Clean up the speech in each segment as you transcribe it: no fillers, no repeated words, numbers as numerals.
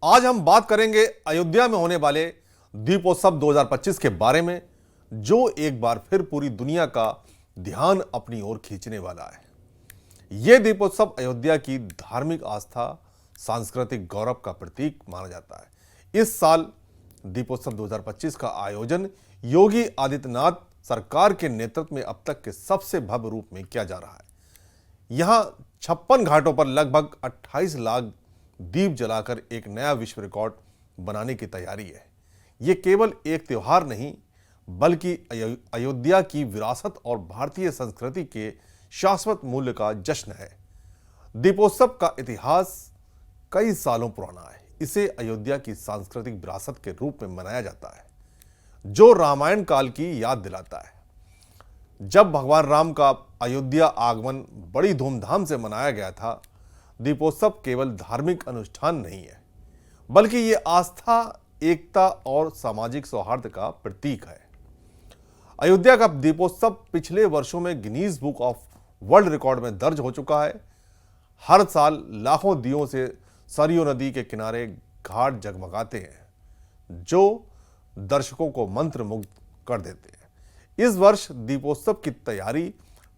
आज हम बात करेंगे अयोध्या में होने वाले दीपोत्सव 2025 के बारे में, जो एक बार फिर पूरी दुनिया का ध्यान अपनी ओर खींचने वाला है। यह दीपोत्सव अयोध्या की धार्मिक आस्था, सांस्कृतिक गौरव का प्रतीक माना जाता है। इस साल दीपोत्सव 2025 का आयोजन योगी आदित्यनाथ सरकार के नेतृत्व में अब तक के सबसे भव्य रूप में किया जा रहा है। यहां 56 घाटों पर लगभग 28 लाख दीप जलाकर एक नया विश्व रिकॉर्ड बनाने की तैयारी है। ये केवल एक त्योहार नहीं, बल्कि अयोध्या की विरासत और भारतीय संस्कृति के शाश्वत मूल्य का जश्न है। दीपोत्सव का इतिहास कई सालों पुराना है। इसे अयोध्या की सांस्कृतिक विरासत के रूप में मनाया जाता है, जो रामायण काल की याद दिलाता है, जब भगवान राम का अयोध्या आगमन बड़ी धूमधाम से मनाया गया था। दीपोत्सव केवल धार्मिक अनुष्ठान नहीं है, बल्कि ये आस्था, एकता और सामाजिक सौहार्द का प्रतीक है। अयोध्या का दीपोत्सव पिछले वर्षों में Guinness book of world record में दर्ज हो चुका है। हर साल लाखों दियों से सरयू नदी के किनारे घाट जगमगाते हैं, जो दर्शकों को मंत्रमुग्ध कर देते हैं। इस वर्ष दीपोत्सव की तैयारी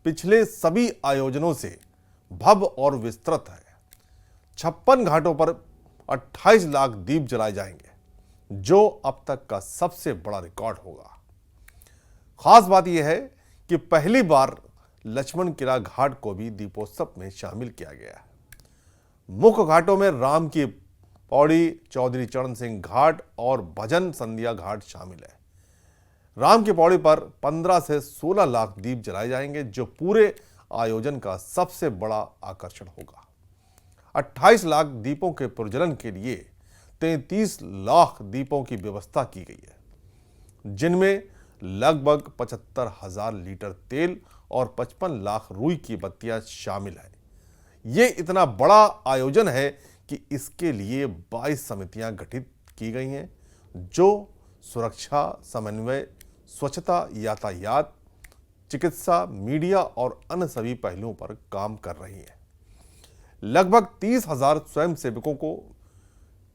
पिछले सभी आयोजनों से भव्य और विस्तृत है। 56 घाटों पर 28 लाख दीप जलाए जाएंगे, जो अब तक का सबसे बड़ा रिकॉर्ड होगा। खास बात यह है कि पहली बार लक्ष्मण किला घाट को भी दीपोत्सव में शामिल किया गया है। मुख्य घाटों में राम की पौड़ी, चौधरी चरण सिंह घाट और भजन संध्या घाट शामिल है। राम की पौड़ी पर 15 से 16 लाख दीप जलाए जाएंगे, जो पूरे आयोजन का सबसे बड़ा आकर्षण होगा। 28 लाख दीपों के प्रज्वलन के लिए 33 लाख दीपों की व्यवस्था की गई है, जिनमें लगभग 75,000 लीटर तेल और 55 लाख रुई की बत्तियां शामिल हैं। ये इतना बड़ा आयोजन है कि इसके लिए 22 समितियां गठित की गई हैं, जो सुरक्षा, समन्वय, स्वच्छता, यातायात, चिकित्सा, मीडिया और अन्य सभी पहलुओं पर काम कर रही है। लगभग 30,000 स्वयंसेवकों को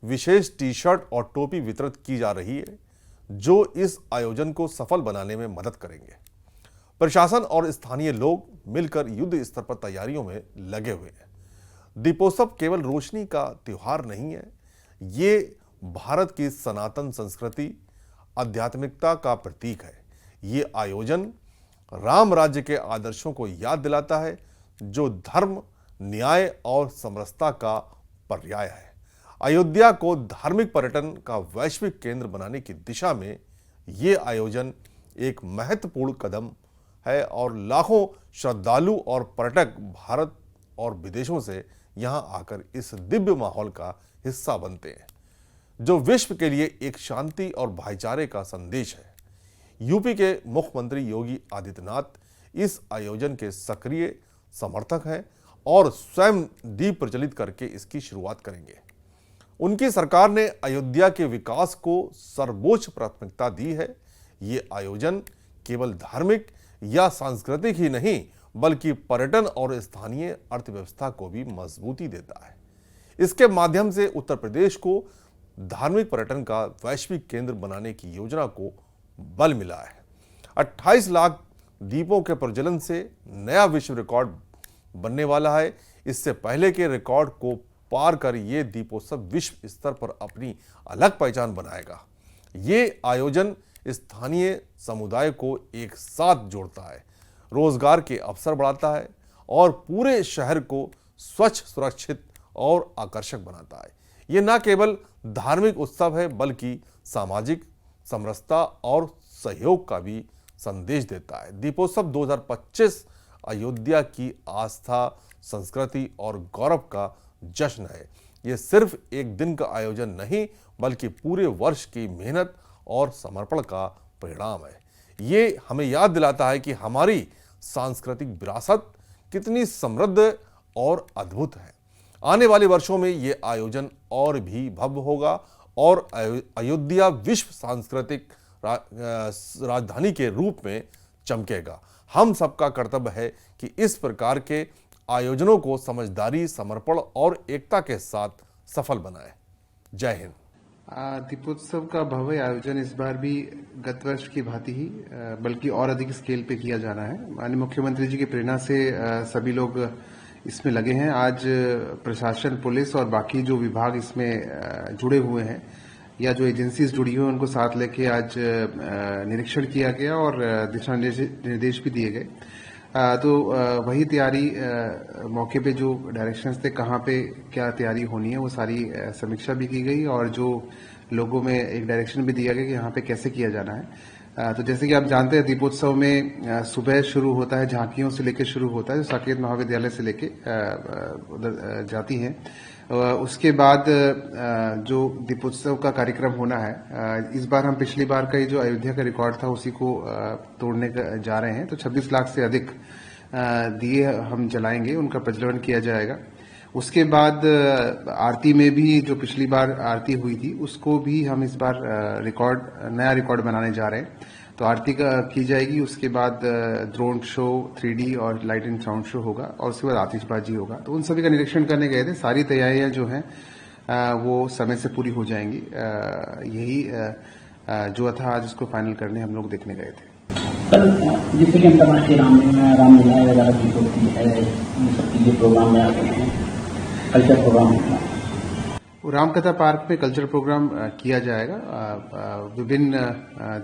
विशेष टी शर्ट और टोपी वितरित की जा रही है, जो इस आयोजन को सफल बनाने में मदद करेंगे। प्रशासन और स्थानीय लोग मिलकर युद्ध स्तर पर तैयारियों में लगे हुए हैं। दीपोत्सव केवल रोशनी का त्योहार नहीं है, ये भारत की सनातन संस्कृति, आध्यात्मिकता का प्रतीक है। ये आयोजन राम राज्य के आदर्शों को याद दिलाता है, जो धर्म, न्याय और समरसता का पर्याय है। अयोध्या को धार्मिक पर्यटन का वैश्विक केंद्र बनाने की दिशा में ये आयोजन एक महत्वपूर्ण कदम है और लाखों श्रद्धालु और पर्यटक भारत और विदेशों से यहां आकर इस दिव्य माहौल का हिस्सा बनते हैं, जो विश्व के लिए एक शांति और भाईचारे का संदेश है। यूपी के मुख्यमंत्री योगी आदित्यनाथ इस आयोजन के सक्रिय समर्थक हैं और स्वयं दीप प्रज्वलित करके इसकी शुरुआत करेंगे। उनकी सरकार ने अयोध्या के विकास को सर्वोच्च प्राथमिकता दी है। ये आयोजन केवल धार्मिक या सांस्कृतिक ही नहीं, बल्कि पर्यटन और स्थानीय अर्थव्यवस्था को भी मजबूती देता है। इसके माध्यम से उत्तर प्रदेश को धार्मिक पर्यटन का वैश्विक केंद्र बनाने की योजना को बल मिला है। 28 लाख दीपों के प्रज्वलन से नया विश्व रिकॉर्ड बनने वाला है। इससे पहले के रिकॉर्ड को पार कर ये दीपोत्सव विश्व स्तर पर अपनी अलग पहचान बनाएगा। ये आयोजन स्थानीय समुदाय को एक साथ जोड़ता है, रोजगार के अवसर बढ़ाता है और पूरे शहर को स्वच्छ, सुरक्षित और आकर्षक बनाता है। ये न केवल धार्मिक उत्सव है, बल्कि सामाजिक समरसता और सहयोग का भी संदेश देता है। दीपोत्सव 2025 अयोध्या की आस्था, संस्कृति और गौरव का जश्न है। ये सिर्फ एक दिन का आयोजन नहीं, बल्कि पूरे वर्ष की मेहनत और समर्पण का परिणाम है। ये हमें याद दिलाता है कि हमारी सांस्कृतिक विरासत कितनी समृद्ध और अद्भुत है। आने वाले वर्षों में ये आयोजन और भी भव्य होगा और अयोध्या विश्व सांस्कृतिक राजधानी के रूप में चमकेगा। हम सबका कर्तव्य है कि इस प्रकार के आयोजनों को समझदारी, समर्पण और एकता के साथ सफल बनाएं। जय हिंद। दीपोत्सव का भव्य आयोजन इस बार भी गत वर्ष की भांति ही बल्कि और अधिक स्केल पे किया जाना है। माननीय मुख्यमंत्री जी की प्रेरणा से सभी लोग इसमें लगे हैं। आज प्रशासन, पुलिस और बाकी जो विभाग इसमें जुड़े हुए हैं या जो एजेंसीज जुड़ी हुई हैं उनको साथ लेके आज निरीक्षण किया गया और दिशा निर्देश भी दिए गए। तो वही तैयारी मौके पे जो डायरेक्शंस थे कहाँ पे क्या तैयारी होनी है वो सारी समीक्षा भी की गई और जो लोगों में एक डायरेक्शन भी दिया गया कि यहाँ पे कैसे किया जाना है। तो जैसे कि आप जानते हैं दीपोत्सव में सुबह शुरू होता है, झांकियों से लेकर शुरू होता है जो साकेत महाविद्यालय से लेके उधर जाती हैं। उसके बाद जो दीपोत्सव का कार्यक्रम होना है, इस बार हम पिछली बार का ही जो अयोध्या का रिकॉर्ड था उसी को तोड़ने जा रहे हैं। तो 26 लाख से अधिक दिए हम जलाएंगे, उनका प्रज्वलन किया जाएगा। उसके बाद आरती में भी जो पिछली बार आरती हुई थी उसको भी हम इस बार नया रिकॉर्ड बनाने जा रहे हैं। तो आरती की जाएगी, उसके बाद ड्रोन शो, 3D और लाइट एंड साउंड शो होगा और उसके बाद आतिशबाजी होगा। तो उन सभी का निरीक्षण करने गए थे। सारी तैयारियां जो हैं वो समय से पूरी हो जाएंगी। यही जो था आज उसको फाइनल करने हम लोग देखने गए थे। कल जिससे कि अंतर्राष्ट्रीय रामलीला वगैरह की होती है, ये सब चीजें प्रोग्राम में आते हैं, कल्चर प्रोग्राम होता है। रामकथा पार्क में कल्चर प्रोग्राम किया जाएगा। विभिन्न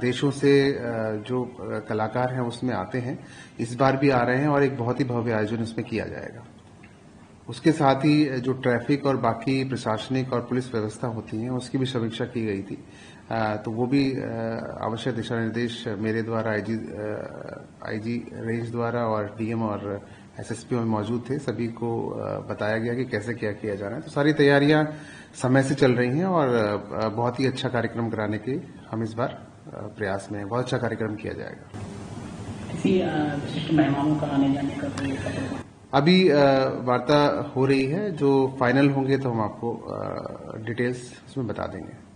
देशों से जो कलाकार हैं उसमें आते हैं, इस बार भी आ रहे हैं और एक बहुत ही भव्य आयोजन इसमें किया जाएगा। उसके साथ ही जो ट्रैफिक और बाकी प्रशासनिक और पुलिस व्यवस्था होती है उसकी भी समीक्षा की गई थी। तो वो भी आवश्यक दिशा निर्देश मेरे द्वारा, आईजी रेंज द्वारा और डीएम और एसएसपी में मौजूद थे। सभी को बताया गया कि कैसे क्या किया जाना है। तो सारी तैयारियां समय से चल रही हैं और बहुत ही अच्छा कार्यक्रम कराने के हम इस बार प्रयास में हैं। बहुत अच्छा कार्यक्रम किया जाएगा। किसी विशिष्ट मेहमानों का आने जाने का अभी वार्ता हो रही है। जो फाइनल होंगे तो हम आपको डिटेल्स उसमें बता देंगे।